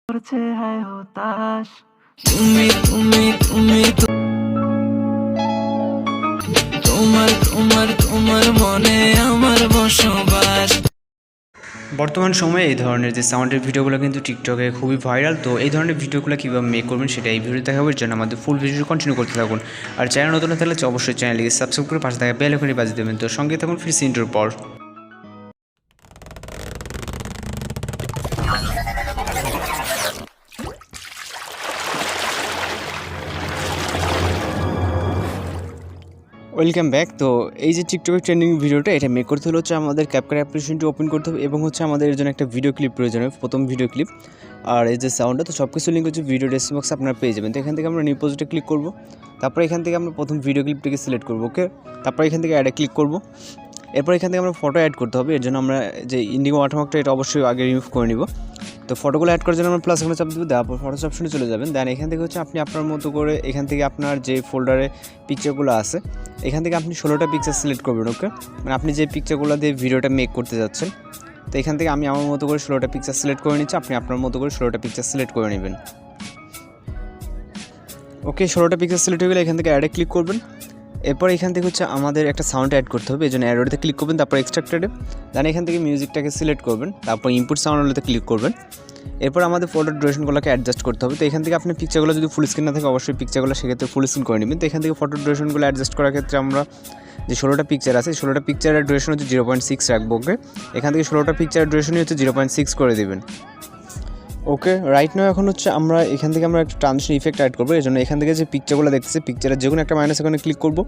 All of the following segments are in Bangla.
করছে হায় হতাশ তুমি তুমি তুমি তোমার তোমার তোমার মনে আমার বসবাস। বর্তমান সময়ে এই ধরনের যে সাউন্ডের ভিডিওগুলো কিন্তু টিকটকে খুবই ভাইরাল। তো এই ধরনের ভিডিওগুলো কীভাবে মেক করবেন সেটা এই ভিডিও দেখাবো। এর জন্য আমাদের ফুল ভিডিও কন্টিনিউ করতে থাকুন। আর চ্যানেল নতুন থাকলে অবশ্যই চ্যানেলটিকে সাবস্ক্রাইব করে পাশে থাকা বেল আইকনটি বাজিয়ে দেবেন। তো সঙ্গে থাকুন ফির ইন্ট্রোর পর। Welcome back. তো এই যে টিকটকের ট্রেন্ডিং ভিডিওটা এটা মেক করতে হলে হচ্ছে আমাদের ক্যাপকাট অ্যাপ্লিকেশনটি ওপেন করতে হবে এবং হচ্ছে আমাদের এর জন্য একটা ভিডিও ক্লিপ প্রয়োজন হবে, প্রথম ভিডিও ক্লিপ। আর এই যে সাউন্ডটা, তো সব কিছু লিঙ্ক হচ্ছে ভিডিও ডেসক্রিপশন বক্সে আপনারা পেয়ে যাবেন। তো এখান থেকে আমরা নিউ প্রজেক্টে ক্লিক করব, তারপর এখান থেকে আমরা প্রথম ভিডিও ক্লিপটিকে সিলেক্ট করবো। ওকে, তারপর এখান থেকে অ্যাডে ক্লিক করব। এরপর এখান থেকে আমরা ফটো অ্যাড করতে হবে। এর জন্য আমরা যে ইন্ডিগো ওয়াটারমার্কটা এটা অবশ্যই আগে রিমুভ করে নিব। তো ফটোগুলো অ্যাড করার জন্য আমরা প্লাস এখানে চাপ দেবো, দেওয়ার পর ফটোস অপশনে চলে যাবেন। দেন এখান থেকে হচ্ছে আপনি আপনার মতো করে এখান থেকে আপনার যে ফোল্ডারে পিকচারগুলো আছে এখান থেকে আপনি 16টা পিকচার সিলেক্ট করবেন। ওকে, মানে আপনি যে পিকচারগুলো দিয়ে ভিডিওটা মেক করতে যাচ্ছেন, তো এখান থেকে আমি আমার মতো করে 16টা পিকচার সিলেক্ট করে নিচ্ছি, আপনি আপনার মতো করে 16টা পিকচার সিলেক্ট করে নেবেন। ওকে, 16টা পিকচার সিলেক্ট হয়ে গেলে এখান থেকে অ্যাডে ক্লিক করবেন। এরপর এখান থেকে হচ্ছে আমাদের একটা সাউন্ড অ্যাড করতে হবে। এই জন্য অ্যাডোতে ক্লিক করবেন, তারপর এক্সট্রাক্টেডে, দেন এখান থেকে মিউজিকটাকে সিলেক্ট করবেন, তারপর ইনপুট সাউন্ডগুলোতে ক্লিক করবেন। এরপর আমাদের ফটোর ডিউরেশনগুলোকে অ্যাডজাস্ট করতে হবে। তো এখান থেকে আপনি পিকচারগুলো যদি ফুল স্ক্রিন না থাকে অবশ্যই পিকচারগুলো সেক্ষেত্রে ফুল স্ক্রিন করে নেবেন। তো এখান থেকে ফটোর ডিউরেশনগুলো অ্যাডজাস্ট করার ক্ষেত্রে আমরা যে 16টা পিকচার আছে 16টা পিকচারের ডিউরেশন হচ্ছে 0.6 রাখবো। ওকে, এখান থেকে 16টা পিকচারের ডিউরেশনই হচ্ছে 0.6 করে দেবেন। ওকে, রাইট নাও এখন হচ্ছে আমরা এখান থেকে আমরা একটা ট্রানজিশন ইফেক্ট অ্যাড করবো। এই জন্য এখান থেকে যে পিকচারগুলো দেখতেছে পিকচারের যে কোনো একটা মাইনাস এখানে ক্লিক করবো।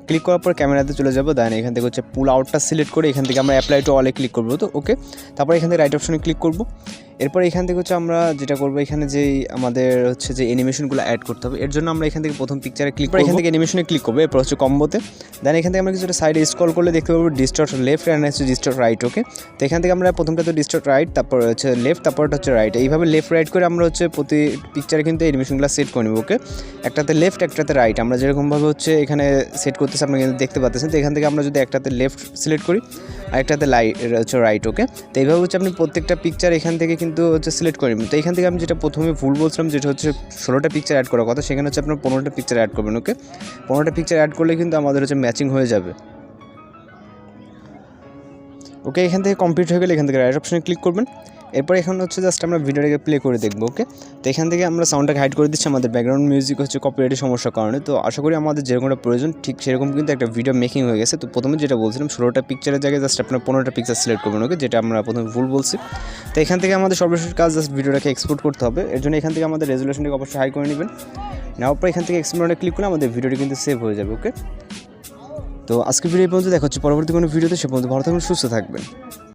ক্লিক করার পর ক্যামেরাতে চলে যাবো। দেন এখান থেকে হচ্ছে পুল আউটটা সিলেক্ট করে এখান থেকে আমরা অ্যাপ্লাই টু অলে ক্লিক করবো। তো ওকে, তারপর এখান থেকে রাইট অপশনে ক্লিক করবো। এরপর এখান থেকে হচ্ছে আমরা যেটা করবো, এখানে যেই আমাদের হচ্ছে যে অ্যানিমেশনগুলো অ্যাড করতে হবে। এর জন্য আমরা এখান থেকে প্রথম পিকচারে ক্লিক করবো, এখান থেকে অ্যানিমেশনে ক্লিক করবো। এরপর হচ্ছে কম্বোতে, দেন এখান থেকে আমরা কিছুটা সাইডে স্ক্রল করলে দেখতে পাবো ডিস্টর্ট লেফট অ্যান্ড হচ্ছে ডিস্টর্ট রাইট। ওকে, তো এখান থেকে আমরা প্রথমটা তো ডিস্টর্ট রাইট, তারপর হচ্ছে লেফট, তারপর হচ্ছে রাইট, এইভাবে লেফট রাইট করে আমরা হচ্ছে প্রতি পিকচারে কিন্তু অ্যানিমেশনগুলো সেট করে নেবো। ওকে, একটাতে লেফট একটাতে রাইট আমরা যেরকমভাবে হচ্ছে এখানে সেট করতেছি আপনি কিন্তু দেখতে পাচ্ছেন। তো এখান থেকে আমরা যদি একটাতে লেফট সিলেক্ট করি আর একটাতে হচ্ছে রাইট। ওকে, তো এইভাবে হচ্ছে আপনি প্রত্যেকটা পিকচার এখান থেকে কিন্তু হচ্ছে সিলেক্ট করে নেবেন। তো এখান থেকে আমি যেটা প্রথমে ভুল বলছিলাম, যেটা হচ্ছে 16টা পিকচার অ্যাড করার কথা, সেখানে হচ্ছে আপনার 15টা পিকচার অ্যাড করবেন। ওকে, 15টা পিকচার অ্যাড করলে কিন্তু আমাদের হচ্ছে ম্যাচিং হয়ে যাবে। ওকে, এখান থেকে কমপ্লিট হয়ে গেলে এখান থেকে রাইট অপশনে ক্লিক করবেন। এরপর এখন হচ্ছে জাস্ট আমরা ভিডিওটাকে প্লে করে দেখবো। ওকে, তো এখান থেকে আমরা সাউন্ডটাকে হাইড করে দিচ্ছি, আমাদের ব্যাকগ্রাউন্ড মিউজিক হচ্ছে কপিরাইটের সমস্যার কারণে। তো আশা করি আমাদের যেরকমটা প্রয়োজন ঠিক সেরকম কিন্তু একটা ভিডিও মেকিং হয়ে গেছে। তো প্রথমে যেটা বলছিলাম 16টা পিকচারের জায়গায় জাস্ট আপনার 15টা পিকচার সিলেক্ট করবেন। ওকে, যেটা আমরা প্রথমে ভুল বলছি। তো এখান থেকে আমাদের সর্বশেষ কাজ জাস্ট ভিডিওটাকে এক্সপোর্ট করতে হবে। এর জন্য এখান থেকে আমাদের রেজুলেশনটাকে অবশ্যই হাই করে নেবেন। নেওয়ার পর এখান থেকে এক্সপোর্টে ক্লিক করলে আমাদের ভিডিওটি কিন্তু সেভ হয়ে যাবে। ওকে, তো আজকে ভিডিও পর্যন্ত দেখা হচ্ছে পরবর্তী কোনো ভিডিওতে। সে পর্যন্ত ভালো থাকবেন, সুস্থ থাকবেন।